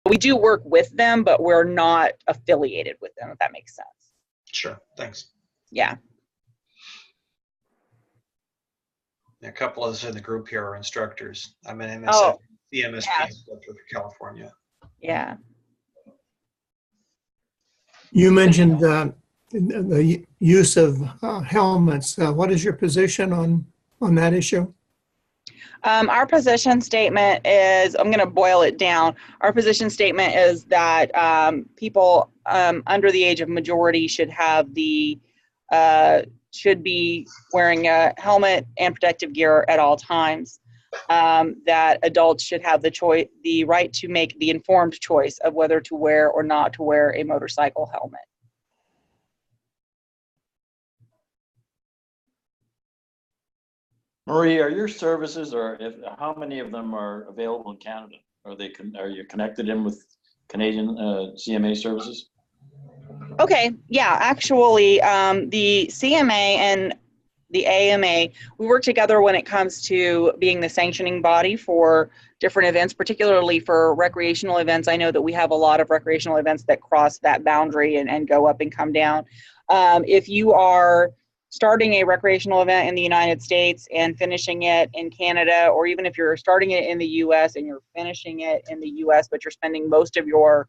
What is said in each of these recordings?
We do work with them, but we're not affiliated with them, if that makes sense. Sure, thanks. Yeah. A couple of us in the group here are instructors. I'm an Oh, CMSP yeah. instructor for California. Yeah. You mentioned the use of helmets. What is your position on that issue? Our position statement is, I'm going to boil it down. Our position statement is that people under the age of majority should be wearing a helmet and protective gear at all times. That adults should have the right to make the informed choice of whether to wear or not to wear a motorcycle helmet. Marie, are your services, or how many of them are available in Canada? Are you connected in with Canadian CMA services? Okay, yeah, actually, the CMA and the AMA, we work together when it comes to being the sanctioning body for different events, particularly for recreational events. I know that we have a lot of recreational events that cross that boundary and go up and come down. If you are starting a recreational event in the United States and finishing it in Canada, or even if you're starting it in the US and you're finishing it in the US, but you're spending most of your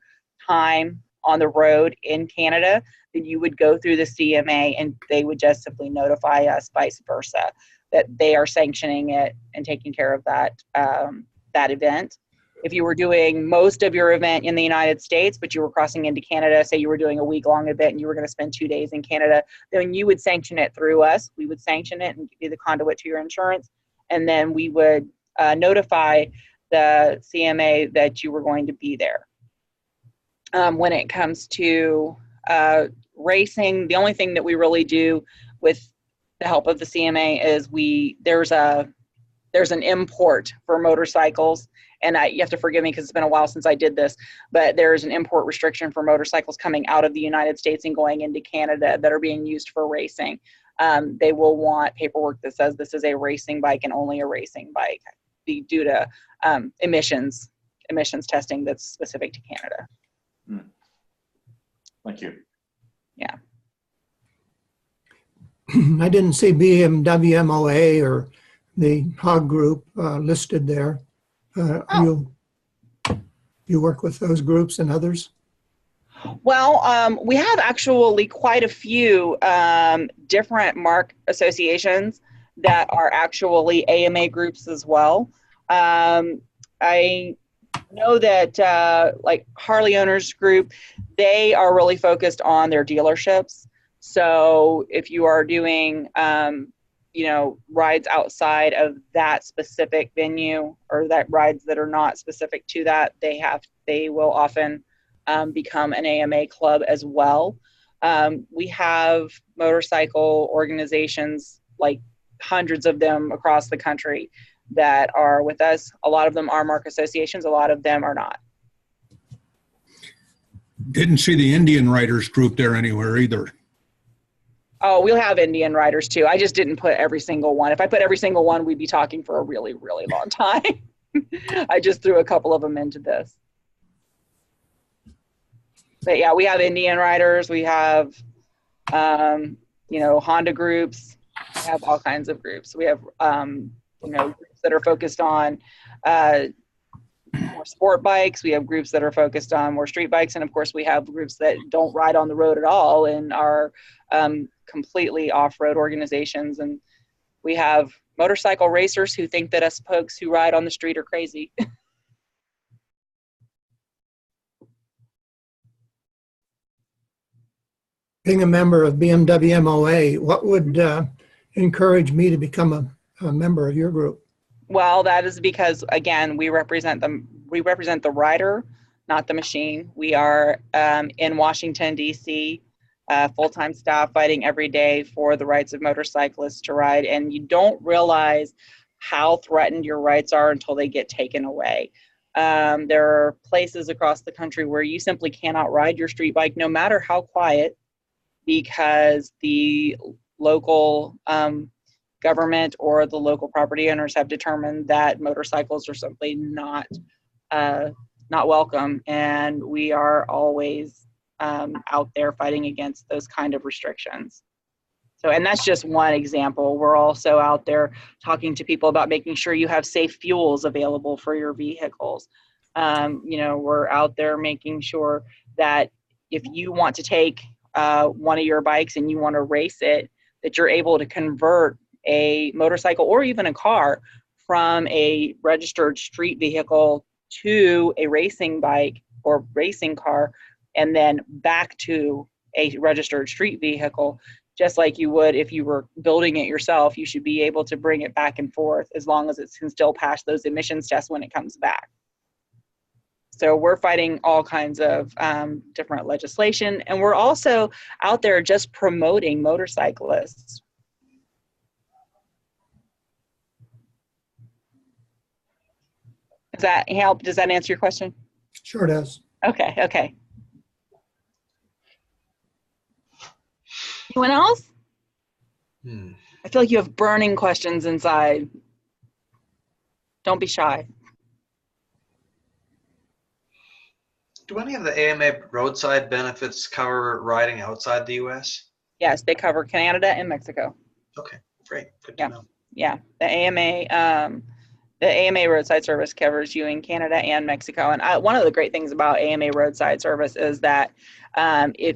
time on the road in Canada, then you would go through the CMA and they would just simply notify us, vice versa, that they are sanctioning it and taking care of that, that event. If you were doing most of your event in the United States, but you were crossing into Canada, say you were doing a week-long event and you were going to spend 2 days in Canada, then you would sanction it through us. We would sanction it and give you the conduit to your insurance. And then we would notify the CMA that you were going to be there. When it comes to racing, the only thing that we really do with the help of the CMA is there's an import for motorcycles, and you have to forgive me because it's been a while since I did this, but there's an import restriction for motorcycles coming out of the United States and going into Canada that are being used for racing. They will want paperwork that says this is a racing bike and only a racing bike, due to emissions testing that's specific to Canada. Thank you. Yeah. I didn't see BMWMOA or the HOG group listed there. You work with those groups and others? Well, we have actually quite a few different mark associations that are actually AMA groups as well. I know that like Harley Owners Group, they are really focused on their dealerships. So if you are doing rides outside of that specific venue, or that rides that are not specific to that, they will often become an AMA club as well. We have motorcycle organizations, like hundreds of them across the country, that are with us. A lot of them are mark associations, a lot of them are not. Didn't see the Indian Riders group there anywhere either. Oh, we'll have Indian riders too. I just didn't put every single one. If I put every single one, we'd be talking for a really, really long time. I just threw a couple of them into this. But yeah, we have Indian riders. We have, Honda groups. We have all kinds of groups. We have, groups that are focused on more sport bikes. We have groups that are focused on more street bikes. And of course, we have groups that don't ride on the road at all and are completely off-road organizations. And we have motorcycle racers who think that us folks who ride on the street are crazy. Being a member of BMWMOA, what would encourage me to become a member of your group? Well, that is because, again, we represent the rider, not the machine. We are in Washington, D.C., full-time staff fighting every day for the rights of motorcyclists to ride, and you don't realize how threatened your rights are until they get taken away. There are places across the country where you simply cannot ride your street bike, no matter how quiet, because the local government or the local property owners have determined that motorcycles are simply not not welcome. And we are always out there fighting against those kind of restrictions. So, and that's just one example. We're also out there talking to people about making sure you have safe fuels available for your vehicles. We're out there making sure that if you want to take one of your bikes and you want to race it, that you're able to convert a motorcycle or even a car from a registered street vehicle to a racing bike or racing car, and then back to a registered street vehicle. Just like you would if you were building it yourself, you should be able to bring it back and forth as long as it can still pass those emissions tests when it comes back. So we're fighting all kinds of different legislation, and we're also out there just promoting motorcyclists. Does that help? Does that answer your question? Sure does. Okay, okay. Anyone else? I feel like you have burning questions inside. Don't be shy. Do any of the AMA roadside benefits cover riding outside the U.S.? Yes, they cover Canada and Mexico. Okay, great. Good to know. Yeah, the AMA roadside service covers you in Canada and Mexico. And one of the great things about AMA roadside service is that if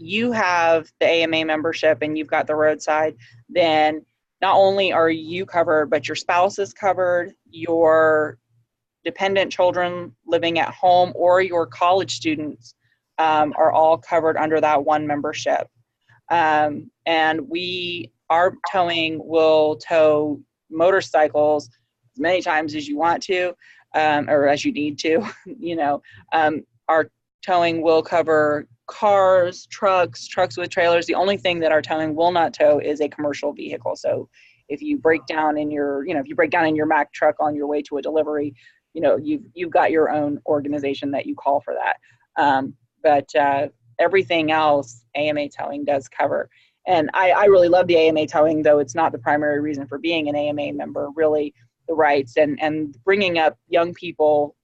you have the AMA membership and you've got the roadside, then not only are you covered, but your spouse is covered, your dependent children living at home, or your college students are all covered under that one membership. And our towing will tow motorcycles as many times as you want to, or as you need to. Our towing will cover cars, trucks with trailers. The only thing that our towing will not tow is a commercial vehicle. So if you break down in your Mack truck on your way to a delivery, you've got your own organization that you call for that. But everything else AMA towing does cover. And I really love the AMA towing, though it's not the primary reason for being an AMA member. Really, the rights and bringing up young people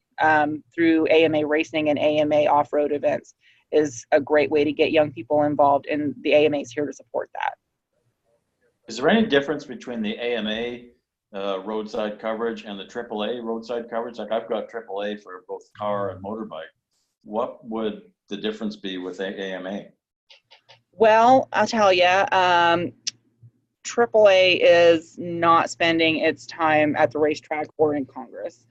through AMA racing and AMA off-road events is a great way to get young people involved, and the AMA is here to support that. Is there any difference between the AMA roadside coverage and the AAA roadside coverage? Like I've got AAA for both car and motorbike. What would the difference be with AMA? Well, I'll tell you, AAA is not spending its time at the racetrack or in Congress.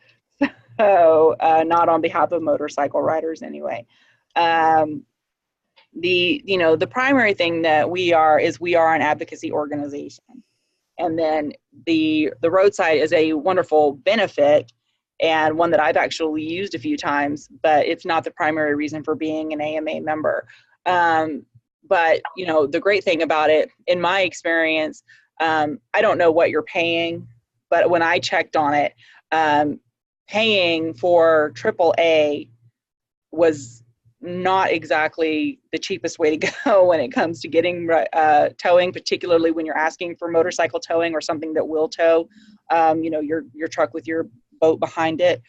So not on behalf of motorcycle riders anyway. The primary thing that we are an advocacy organization. And then the roadside is a wonderful benefit and one that I've actually used a few times, but it's not the primary reason for being an AMA member. But the great thing about it, in my experience, I don't know what you're paying, but when I checked on it, paying for AAA was not exactly the cheapest way to go when it comes to getting towing, particularly when you're asking for motorcycle towing or something that will tow, your truck with your boat behind it.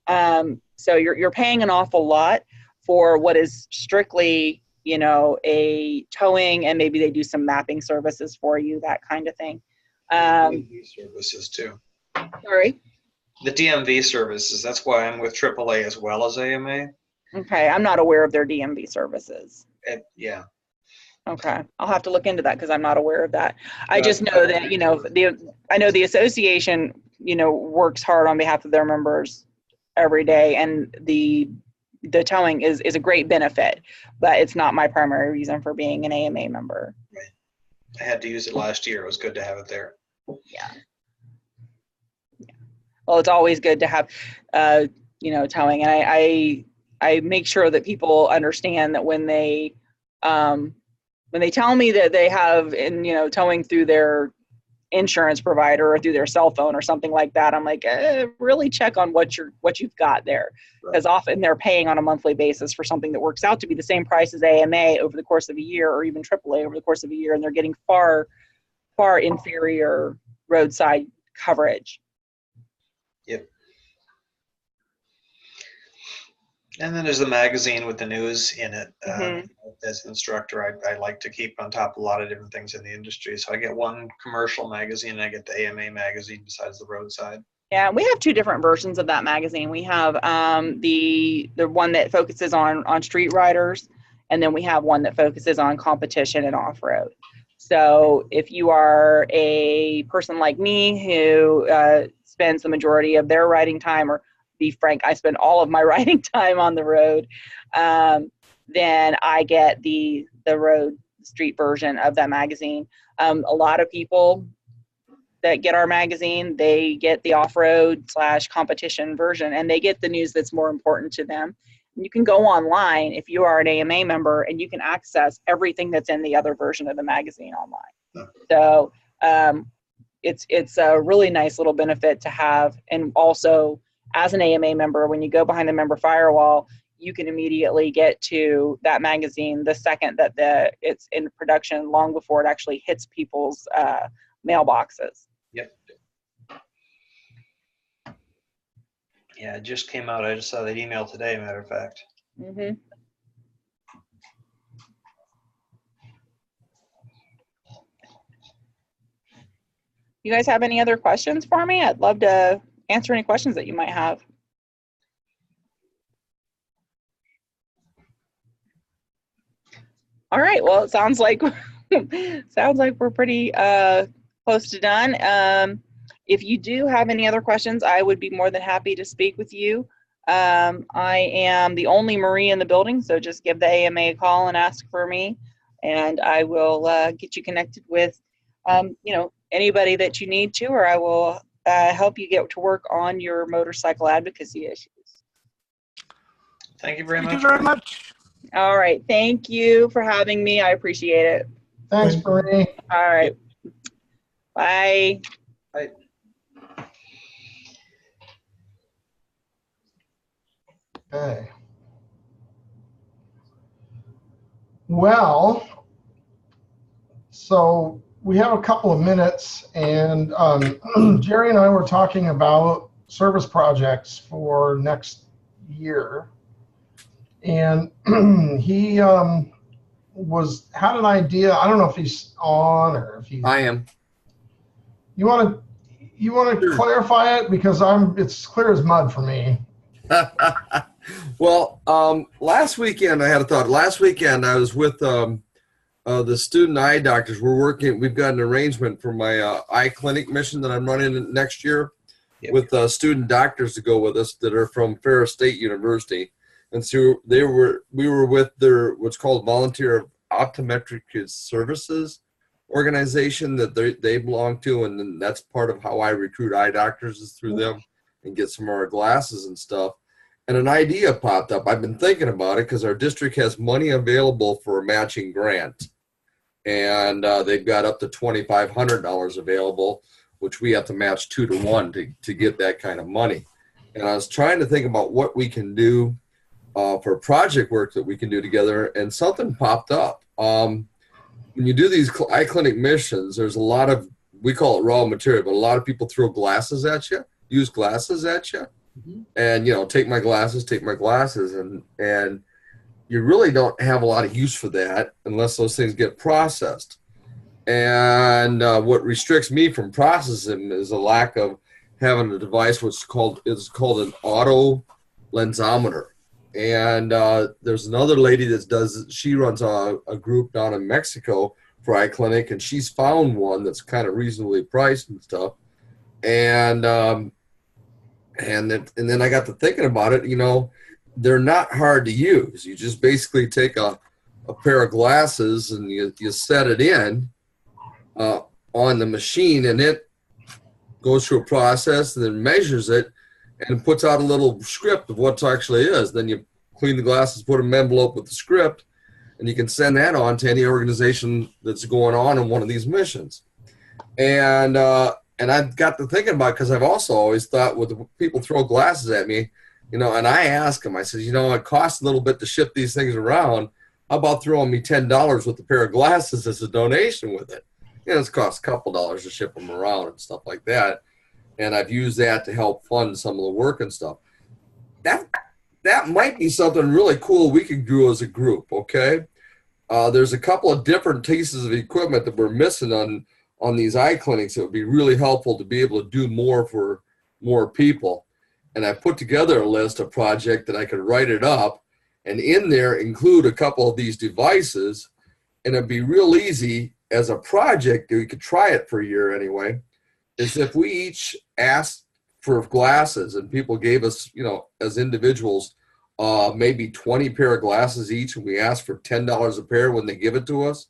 So you're paying an awful lot for what is strictly, a towing, and maybe they do some mapping services for you, that kind of thing. DMV services too. Sorry? The DMV services, that's why I'm with AAA as well as AMA. Okay, I'm not aware of their DMV services. Yeah. Okay, I'll have to look into that because I'm not aware of that. I just know that, I know the association, works hard on behalf of their members every day, and the towing is a great benefit, but it's not my primary reason for being an AMA member. Right. I had to use it last year. It was good to have it there. Yeah. Well, it's always good to have, towing, and I make sure that people understand that when they tell me that they have, towing through their insurance provider or through their cell phone or something like that, I'm like, really check on what you've got there, because often they're paying on a monthly basis for something that works out to be the same price as AMA over the course of a year, or even AAA over the course of a year, and they're getting far, far inferior roadside coverage. Yep. And then there's the magazine with the news in it. Mhm. As an instructor, I like to keep on top of a lot of different things in the industry. So I get one commercial magazine, and I get the AMA magazine besides the roadside. Yeah, we have two different versions of that magazine. We have the one that focuses on street riders, and then we have one that focuses on competition and off-road. So if you are a person like me who spends the majority of their riding time, or be frank, I spend all of my riding time on the road, then I get the road street version of that magazine. A lot of people that get our magazine, they get the off-road / competition version, and they get the news that's more important to them. And you can go online if you are an AMA member, and you can access everything that's in the other version of the magazine online. So it's a really nice little benefit to have. And also, as an AMA member, when you go behind the member firewall, you can immediately get to that magazine the second that it's in production, long before it actually hits people's mailboxes. Yep. Yeah, it just came out. I just saw that email today, matter of fact. Mm-hmm. You guys have any other questions for me? I'd love to answer any questions that you might have. All right. Well, it sounds like we're pretty close to done. If you do have any other questions, I would be more than happy to speak with you. I am the only Marie in the building, so just give the AMA a call and ask for me, and I will get you connected with, anybody that you need to, or I will help you get to work on your motorcycle advocacy issues. Thank you very much. Thank you very much. All right. Thank you for having me. I appreciate it. Thanks, Marie. All right. Bye. Bye. Okay. Well, so we have a couple of minutes, and Jerry and I were talking about service projects for next year, and he had an idea. I don't know if he's on or if he's. I am. You want to Sure. clarify it, because it's clear as mud for me. Well, last weekend I had a thought. Last weekend I was with the student eye doctors. We've got an arrangement for my eye clinic mission that I'm running next year. Yep. With student doctors to go with us that are from Ferris State University. And so we were with their what's called Volunteer Optometric Services organization that they belong to, and then that's part of how I recruit eye doctors is through them and get some of our glasses and stuff. And an idea popped up. I've been thinking about it because our district has money available for a matching grant, and they've got up to $2,500 available, which we have to match 2 to 1 to get that kind of money. And I was trying to think about what we can do for project work that we can do together, and something popped up. When you do these eye clinic missions, there's a lot of, we call it raw material, but a lot of people throw glasses at you, use glasses at you, and, take my glasses, and you really don't have a lot of use for that unless those things get processed. And what restricts me from processing is a lack of having a device which is called an auto lensometer. And there's another lady she runs a group down in Mexico for eye clinic, and she's found one that's kind of reasonably priced and stuff. And then I got to thinking about it. They're not hard to use. You just basically take a pair of glasses and you set it in on the machine, and it goes through a process and then measures it and puts out a little script of what it actually is. Then you clean the glasses, put an envelope with the script, and you can send that on to any organization that's going on in one of these missions. And I got to thinking about it because I've also always thought when people throw glasses at me, and I ask them, I said, it costs a little bit to ship these things around. How about throwing me $10 with a pair of glasses as a donation with it? It's cost a couple dollars to ship them around and stuff like that. And I've used that to help fund some of the work and stuff. that might be something really cool we could do as a group. Okay. There's a couple of different pieces of equipment that we're missing on these eye clinics. It would be really helpful to be able to do more for more people. And I put together a list of projects that I could write it up and in there include a couple of these devices. And it'd be real easy as a project, we could try it for a year anyway, is if we each asked for glasses and people gave us, as individuals, maybe 20 pair of glasses each, and we asked for $10 a pair when they give it to us,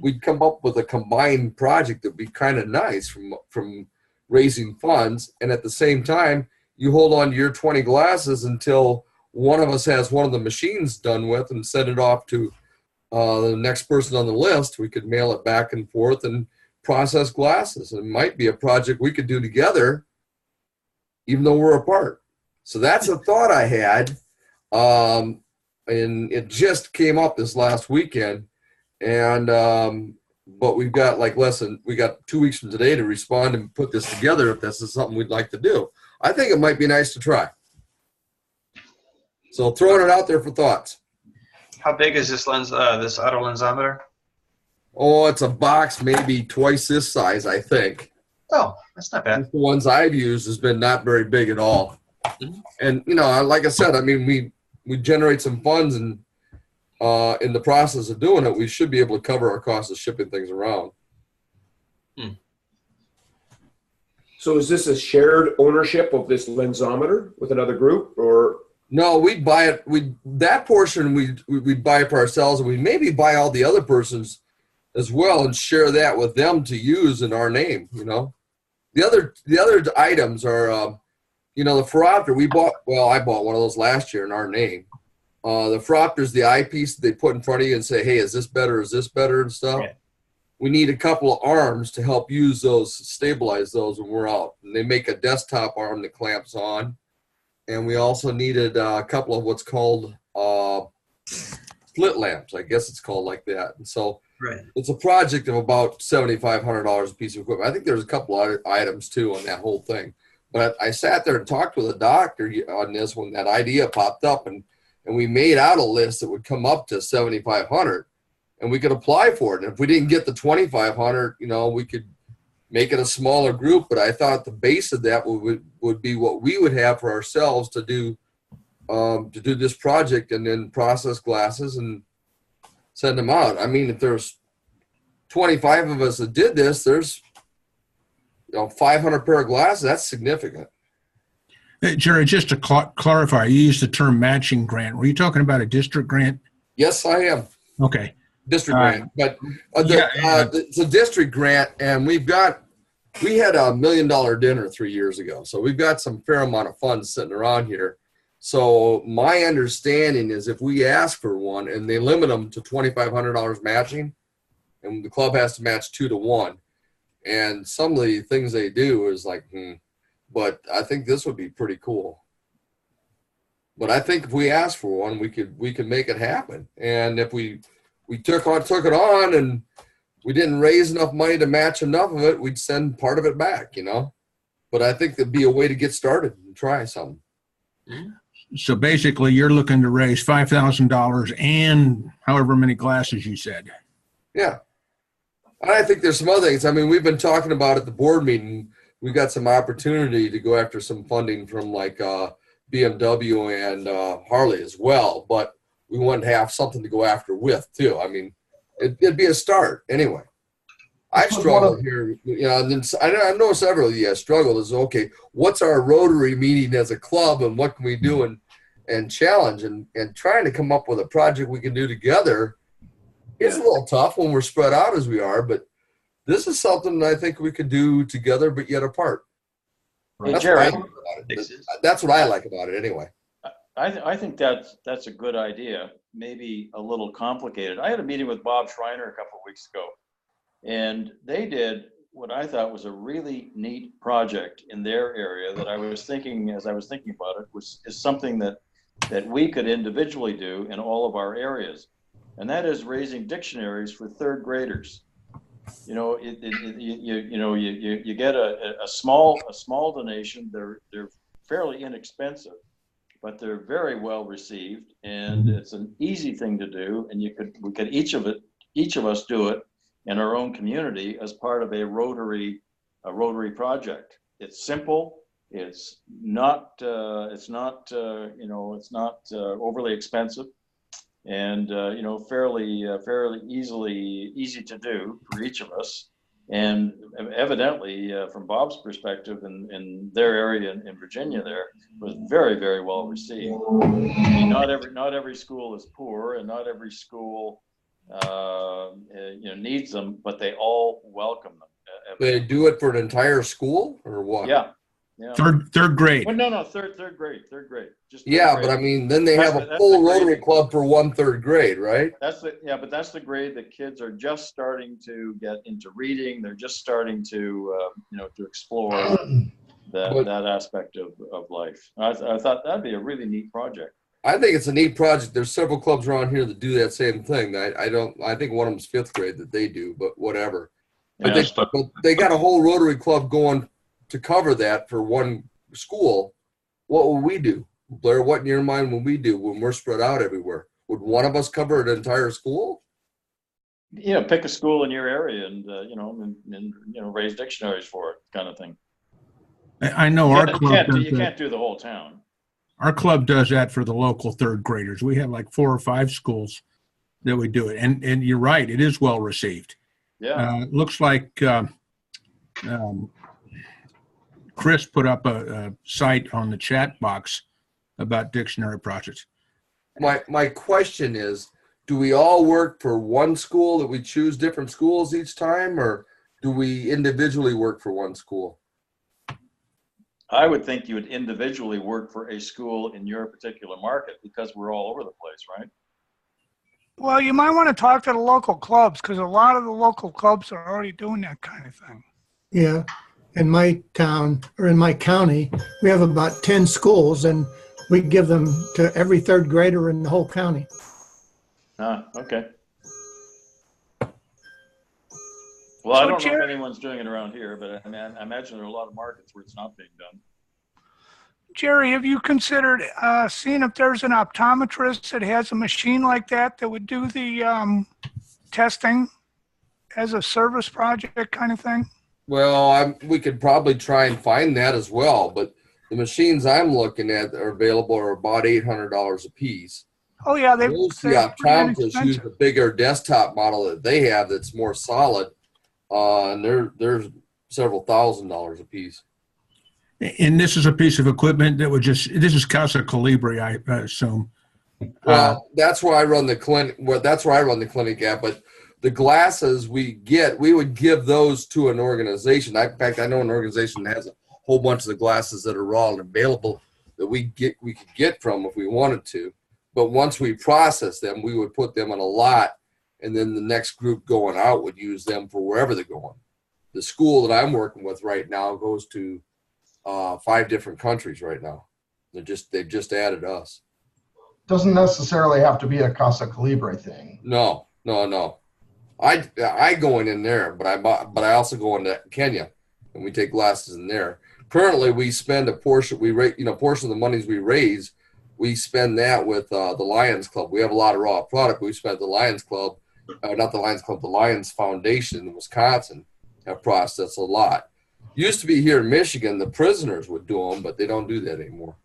we'd come up with a combined project that'd be kind of nice from raising funds. And at the same time, you hold on to your 20 glasses until one of us has one of the machines done with and send it off to the next person on the list. We could mail it back and forth and process glasses. It might be a project we could do together, even though we're apart. So that's a thought I had. And it just came up this last weekend. And, but we've got we got 2 weeks from today to respond and put this together if this is something we'd like to do. I think it might be nice to try. So throwing it out there for thoughts. How big is this lens, this auto lensometer? Oh, it's a box maybe twice this size, I think. Oh, that's not bad. The ones I've used has been not very big at all. And, like I said, I mean, we generate some funds and in the process of doing it, we should be able to cover our costs of shipping things around. So is this a shared ownership of this lensometer with another group, or? No, we'd buy it. That portion we'd buy it for ourselves, and we maybe buy all the other persons as well and share that with them to use in our name. The other items are, the phoropter we bought. Well, I bought one of those last year in our name. The phoropter's the eyepiece that they put in front of you and say, "Hey, is this better? Is this better?" and stuff. Yeah. We need a couple of arms to help use those, stabilize those when we're out. And they make a desktop arm that clamps on. And we also needed a couple of what's called split lamps. I guess it's called like that. And so It's a project of about $7,500 a piece of equipment. I think there's a couple other items too on that whole thing. But I sat there and talked with a doctor on this when that idea popped up, and we made out a list that would come up to $7,500, and we could apply for it. And if we didn't get the $2,500, we could make it a smaller group. But I thought the base of that would be what we would have for ourselves to do this project, and then process glasses and send them out. I mean, if there's 25 of us that did this, there's 500 pair of glasses. That's significant. Hey, Jerry, just to clarify, you used the term matching grant. Were you talking about a district grant? Yes, I am. Okay. District grant, but it's a district grant, and we had a $1 million dinner 3 years ago, so we've got some fair amount of funds sitting around here. So my understanding is if we ask for one and they limit them to $2,500 matching, and the club has to match 2 to 1, and some of the things they do is like, but I think this would be pretty cool. But I think if we ask for one, we could make it happen. And if we took it on and we didn't raise enough money to match enough of it, we'd send part of it back, But I think there'd be a way to get started and try something. So basically, you're looking to raise $5,000 and however many glasses you said. Yeah. And I think there's some other things. I mean, we've been talking about at the board meeting, we've got some opportunity to go after some funding from like BMW and Harley as well, but we want to have something to go after with too. I mean, it'd be a start anyway. I've struggled here, and I know several of you have struggled. Is okay, what's our Rotary meeting as a club, and what can we do and challenge and trying to come up with a project we can do together. It's a little tough when we're spread out as we are, but this is something that I think we could do together, but yet apart. Hey, That's Jerry, that's what I like about it anyway. I think that's a good idea. Maybe a little complicated. I had a meeting with Bob Schreiner a couple of weeks ago, and they did what I thought was a really neat project in their area that I was thinking, as I was thinking about it, is something that we could individually do in all of our areas. And that is raising dictionaries for third graders. You get a small donation. They're fairly inexpensive, but they're very well received, and it's an easy thing to do. And we could each of us do it in our own community as part of a Rotary project. It's simple. It's not overly expensive, and fairly easy to do for each of us. And evidently, from Bob's perspective, in their area in Virginia, there was very, very well received. I mean, not every school is poor, and not every school needs them, but they all welcome them. They do it for an entire school or what? Yeah. Third grade. Well, no, third grade. Just Yeah, grade. but I mean, then they have a That's full the grade. Rotary Club for 1 3rd grade, right? But that's the grade that kids are just starting to get into reading. They're just starting to explore that aspect of life. I thought that'd be a really neat project. I think it's a neat project. There's several clubs around here that do that same thing. I think one of them's 5th grade that they do, but whatever. But they got a whole Rotary Club going to cover that for one school. What will we do? Blair, what in your mind will we do when we're spread out everywhere? Would one of us cover an entire school? Pick a school in your area and raise dictionaries for it, kind of thing. I know our club You can't do the whole town. Our club does that for the local 3rd graders. We have like 4 or 5 schools that we do it. And you're right, it is well received. Yeah. Looks like Chris put up a site on the chat box about dictionary projects. My question is, do we all work for one school, that we choose different schools each time, or do we individually work for one school? I would think you would individually work for a school in your particular market, because we're all over the place, right? Well, you might want to talk to the local clubs, because a lot of the local clubs are already doing that kind of thing. Yeah. In my town, or in my county, we have about 10 schools, and we give them to every 3rd grader in the whole county. Okay. Well, I don't know if anyone's doing it around here, but I imagine there are a lot of markets where it's not being done. Jerry, have you considered seeing if there's an optometrist that has a machine like that would do the testing as a service project kind of thing? Well, we could probably try and find that as well, but the machines I'm looking at that are available are about $800 a piece. Oh yeah, the optometrists use the bigger desktop model that they have that's more solid, and they're several $1,000s a piece. And this is a piece of equipment that this is Casa Colibri, I assume. Well, that's where I run the clinic. Well, that's where I run the clinic at. But the glasses we would give those to an organization. In fact, I know an organization that has a whole bunch of the glasses that are raw and available that we could get from if we wanted to. But once we process them, we would put them on a lot, and then the next group going out would use them for wherever they're going. The school that I'm working with right now goes to 5 different countries right now. They've just added us. Doesn't necessarily have to be a Casa Calibre thing. No. I go in there, but I also go into Kenya, and we take glasses in there. Currently, we spend a portion. Portion of the monies we raise, we spend that with the Lions Club. We have a lot of raw product. We spent the Lions Club, not the Lions Club, the Lions Foundation in Wisconsin have processed a lot. Used to be here in Michigan, the prisoners would do them, but they don't do that anymore.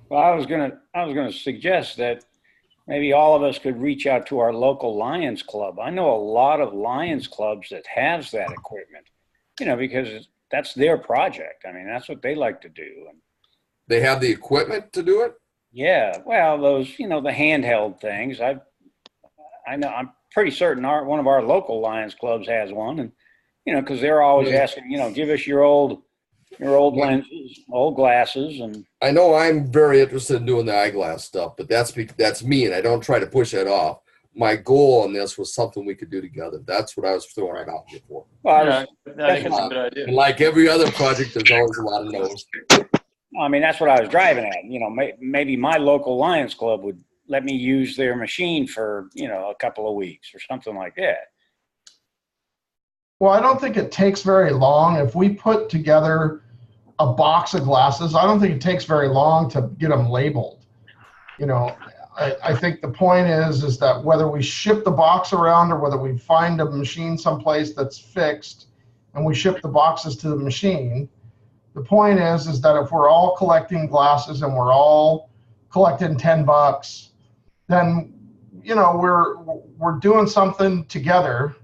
Well, I was gonna suggest that maybe all of us could reach out to our local Lions Club. I know a lot of Lions clubs that has that equipment, because that's their project. I mean, that's what they like to do. And they have the equipment to do it? Yeah, well, those, the handheld things. I know, I'm pretty certain one of our local Lions clubs has one, and because they're always asking, give us your old lenses, old glasses, and I know I'm very interested in doing the eyeglass stuff, but that's me, and I don't try to push that off. My goal on this was something we could do together. That's what I was throwing it out here for. Well, I think it's a good idea. And like every other project, there's always a lot of no's. I mean, that's what I was driving at. Maybe my local Lions Club would let me use their machine for, a couple of weeks or something like that. Well, I don't think it takes very long. If we put together a box of glasses, I don't think it takes very long to get them labeled. You know, I think the point is that whether we ship the box around or whether we find a machine someplace that's fixed and we ship the boxes to the machine, the point is that if we're all collecting glasses and we're all collecting $10, then, you know, we're doing something together,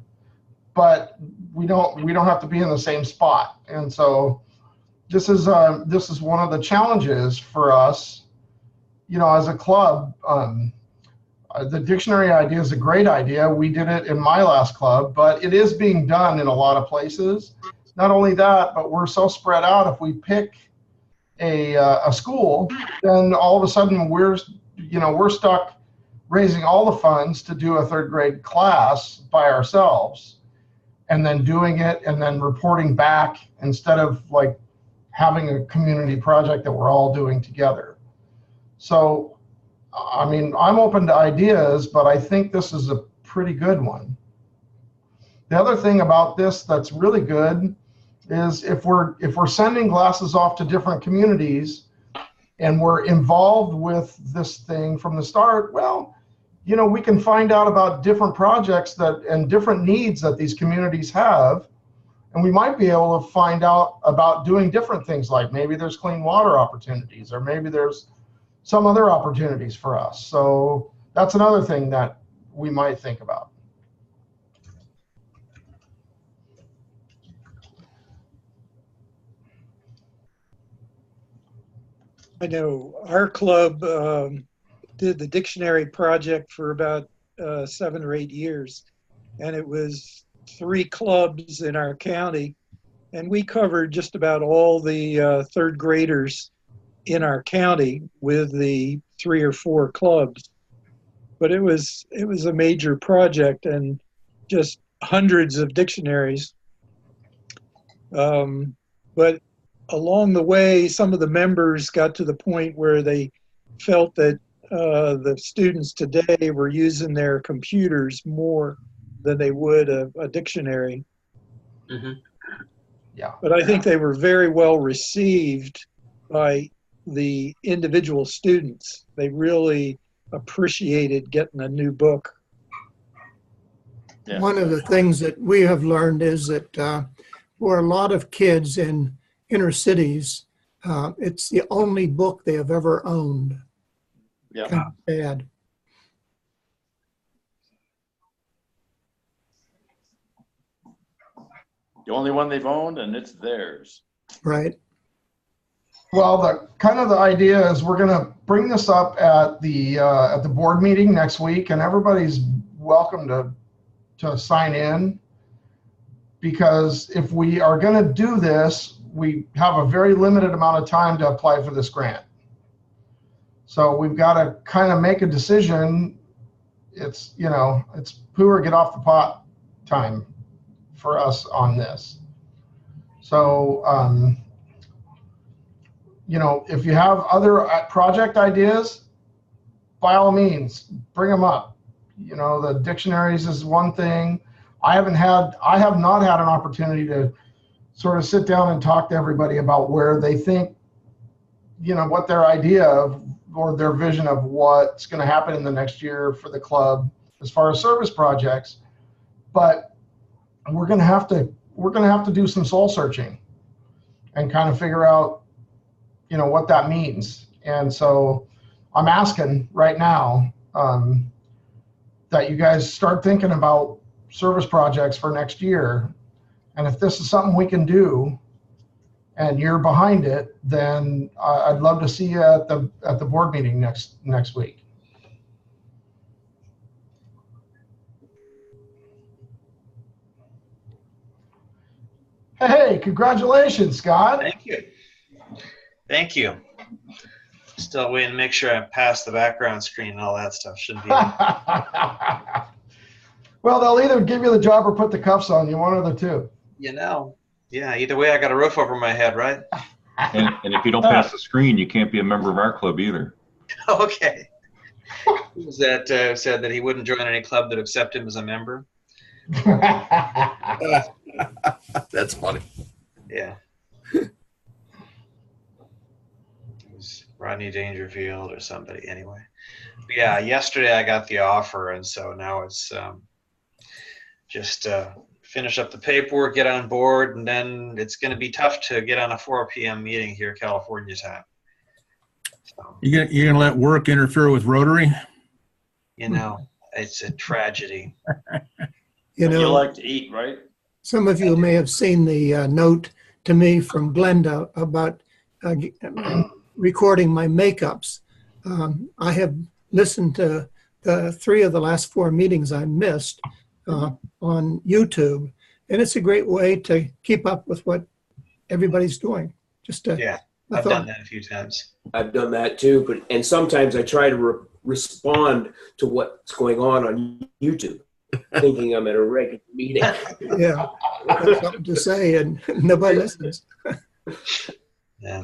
but we don't have to be in the same spot. And so this is one of the challenges for us, you know, as a club. The dictionary idea is a great idea. We did it in my last club, but it is being done in a lot of places. Not only that, but we're so spread out. If we pick a school, then all of a sudden we're stuck raising all the funds to do a third grade class by ourselves, and then doing it and then reporting back instead of like having a community project that we're all doing together. So, I mean, I'm open to ideas, but I think this is a pretty good one. The other thing about this that's really good is if we're sending glasses off to different communities and we're involved with this thing from the start, well, you know, we can find out about different projects and different needs that these communities have. And we might be able to find out about doing different things, like maybe there's clean water opportunities, or maybe there's some other opportunities for us. So that's another thing that we might think about. I know our club did the dictionary project for about 7 or 8 years, and it was 3 clubs in our county, and we covered just about all the third graders in our county with the 3 or 4 clubs. But it was a major project and just hundreds of dictionaries. But along the way, some of the members got to the point where they felt that the students today were using their computers more than they would a dictionary. Mm-hmm. Yeah. But I think they were very well received by the individual students. They really appreciated getting a new book. Yeah. One of the things that we have learned is that for a lot of kids in inner cities, it's the only book they have ever owned. Yeah. Kind of sad. The only one they've owned, and it's theirs. Right. Well, the idea is we're going to bring this up at the board meeting next week, and everybody's welcome to sign in, because if we are going to do this, we have a very limited amount of time to apply for this grant. So we've got to kind of make a decision. It's, you know, it's poo or get off the pot time for us on this. So, you know, if you have other project ideas, by all means, bring them up. You know, the dictionaries is one thing. I have not had an opportunity to sort of sit down and talk to everybody about where they think, you know, what their idea of or their vision of what's going to happen in the next year for the club as far as service projects. But we're going to have to do some soul searching and kind of figure out, you know, what that means. And so I'm asking right now that you guys start thinking about service projects for next year. And if this is something we can do and you're behind it, then I'd love to see you at the board meeting next week. Hey, congratulations, Scott. Thank you. Thank you. Still waiting to make sure I pass the background screen and all that stuff. Shouldn't be. Well, they'll either give you the job or put the cuffs on you, one of the two. You know. Yeah, either way, I got a roof over my head, right? And if you don't pass the screen, you can't be a member of our club either. Okay. Who was that said that he wouldn't join any club that accept him as a member? That's funny. Yeah. Rodney Dangerfield or somebody. Anyway, but yeah. Yesterday I got the offer, and so now it's just finish up the paperwork, get on board, and then it's going to be tough to get on a 4 p.m. meeting here, California time. So, You're gonna let work interfere with Rotary? you know, it's a tragedy. You You know, like to eat, right? some of you may have seen the note to me from Glenda about recording my makeups. I have listened to the 3 of the last 4 meetings I missed on YouTube, and it's a great way to keep up with what everybody's doing. Just to, Yeah, I I've thought- done that a few times. I've done that too, and sometimes I try to respond to what's going on YouTube, thinking I'm at a regular meeting. Yeah, got something to say, and nobody listens. Yeah.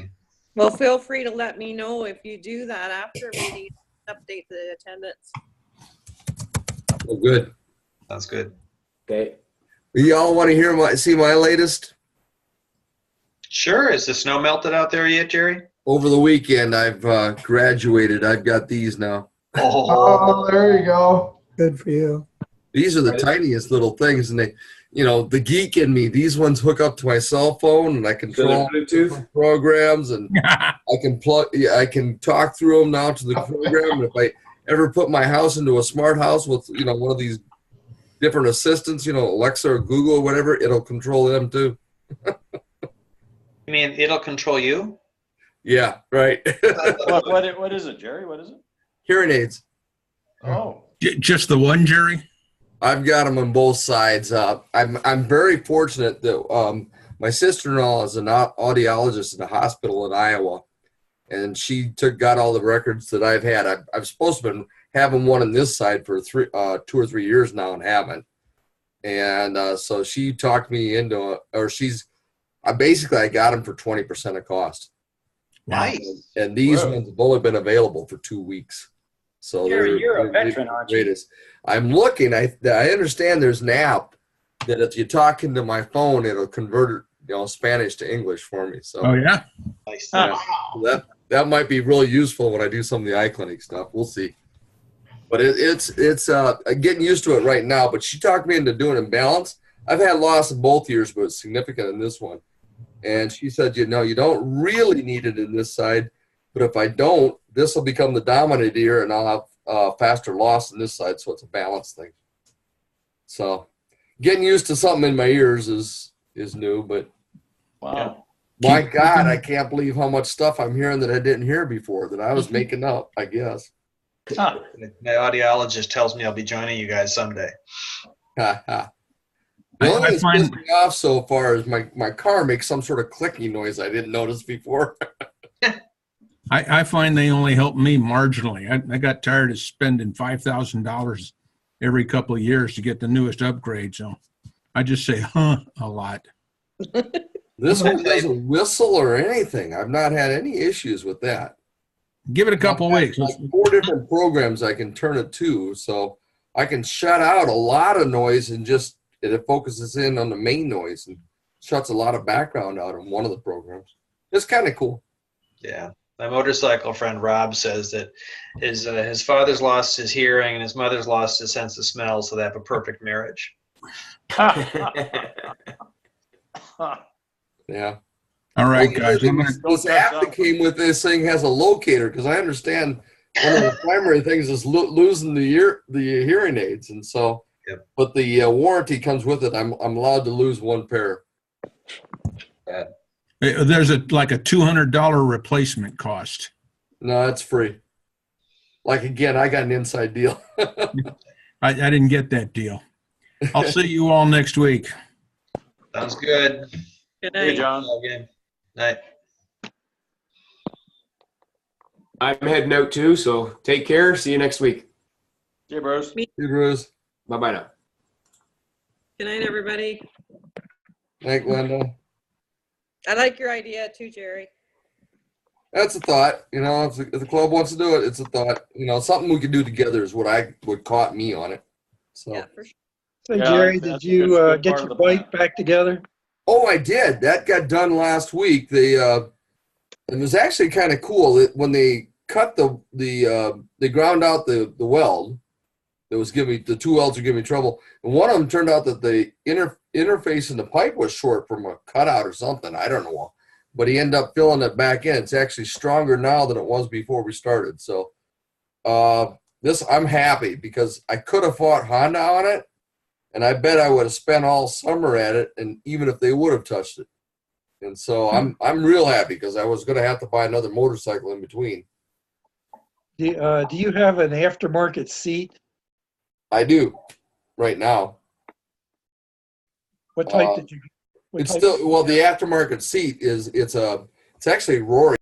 Well, feel free to let me know if you do that after meeting, update the attendance. Oh, good. Sounds good. Okay. Y'all want to see my latest? Sure. Is the snow melted out there yet, Jerry? Over the weekend, I've graduated. I've got these now. Oh, there you go. Good for you. These are the tiniest little things, and they, the geek in me. These ones hook up to my cell phone, and I control Bluetooth programs, and I can I can talk through them now to the program. And if I ever put my house into a smart house with one of these different assistants, Alexa or Google or whatever, it'll control them too. You mean it'll control you? Yeah, right. What is it, Jerry? What is it? Hearing aids. Oh. Just the one, Jerry? I've got them on both sides. I'm very fortunate that my sister-in-law is an audiologist in a hospital in Iowa, and she got all the records that I've had. I've supposed to have been having one on this side for 2 or 3 years now and haven't. And so she talked me into it, or I got them for 20% of cost. Nice. And these ones have only been available for 2 weeks. So You're a veteran, aren't you? I'm looking. I understand there's an app that if you talk into my phone, it'll convert Spanish to English for me. So Oh yeah. Nice. that might be really useful when I do some of the iClinic stuff. We'll see. But it's getting used to it right now. But she talked me into doing imbalance. I've had loss in both years, but it's significant in this one. And she said, you don't really need it in this side, but if I don't, this will become the dominant ear, and I'll have faster loss in this side, so it's a balance thing. So getting used to something in my ears is new, but Wow. my God, I can't believe how much stuff I'm hearing that I didn't hear before, that I was making up, I guess. My audiologist tells me I'll be joining you guys someday. The only thing that's pissed me off so far is my car makes some sort of clicking noise I didn't notice before. I find they only help me marginally. I got tired of spending $5,000 every couple of years to get the newest upgrade, so I just say a lot. This one doesn't whistle or anything. I've not had any issues with that. Give it a couple of weeks. Like 4 different programs I can turn it to, so I can shut out a lot of noise and just it focuses in on the main noise and shuts a lot of background out on one of the programs. It's kind of cool. Yeah. My motorcycle friend Rob says that his father's lost his hearing and his mother's lost his sense of smell, so they have a perfect marriage. Yeah. All right, guys. This app that came with this thing has a locator, because I understand one of the primary things is losing the hearing aids, and so. Yep. But the warranty comes with it. I'm allowed to lose 1 pair. There's like a $200 replacement cost. No, it's free. Like, again, I got an inside deal. I didn't get that deal. I'll see you all next week. Sounds good. Good Hey, night. John. Again. Night. I'm heading out too, so take care. See you next week. Hey, Bruce. Hey, Bruce. Bye-bye now. Good night, everybody. Thank Linda. I like your idea too, Jerry. That's a thought. If the club wants to do it, it's a thought. Something we can do together is what caught me on it. So. Yeah, for sure. So Yeah, Jerry, that's did a you good get part of your the bike back together? Oh, I did. That got done last week. And it was actually kind of cool that when they cut they ground out the weld that was giving me, the two welds were giving me trouble. And one of them turned out that the interface in the pipe was short from a cutout or something. I don't know. But he ended up filling it back in. It's actually stronger now than it was before we started. So I'm happy because I could have fought Honda on it. And I bet I would have spent all summer at it, and even if they would have touched it. And so I'm real happy because I was going to have to buy another motorcycle in between. Do you have an aftermarket seat? I do, right now. What type did you? It's still, well, the aftermarket seat it's actually Rory.